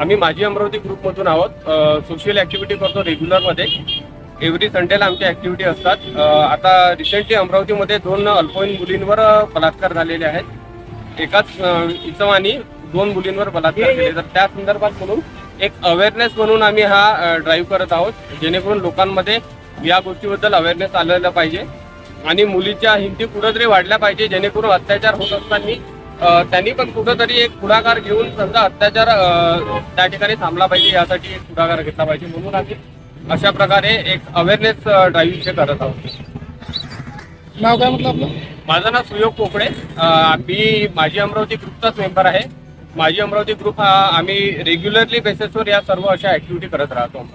आम्ही माझी अमरावती ग्रुपमधून आहोत. सोशल ॲक्टिव्हिटी करतो रेग्युलरमध्ये. एव्हरी संडेला आमच्या ॲक्टिव्हिटी असतात. आता रिसेंटली अमरावतीमध्ये 2 अल्पवयीन मुलींवर बलात्कार झालेले आहेत. एकाच इसमानी 2 मुलींवर बलात्कार केले. तर त्या संदर्भात म्हणून एक अवेअरनेस म्हणून आम्ही हा ड्राईव्ह करत आहोत, जेणेकरून लोकांमध्ये या गोष्टीबद्दल अवेअरनेस आलेला पाहिजे आणि मुलीच्या हिमती कुठंतरी वाढल्या पाहिजे, जेणेकरून अत्याचार होत असताना त्यांनी पण कुठंतरी एक पुढाकार घेऊन समजा अत्याचार त्या ठिकाणी थांबला पाहिजे, यासाठी एक पुढाकार घेतला पाहिजे. म्हणून आम्ही अशा प्रकारे एक अवेअरनेस ड्राईव्ह करत आहोत. नाव काय म्हटलं आपलं? माझं नाव सुयोग कोकडे. मी माझी अमरावती ग्रुपचाच मेंबर आहे. माझी अमरावती ग्रुप हा आम्ही रेग्युलरली बेसिसवर या सर्व अशा ॲक्टिव्हिटी करत राहतो.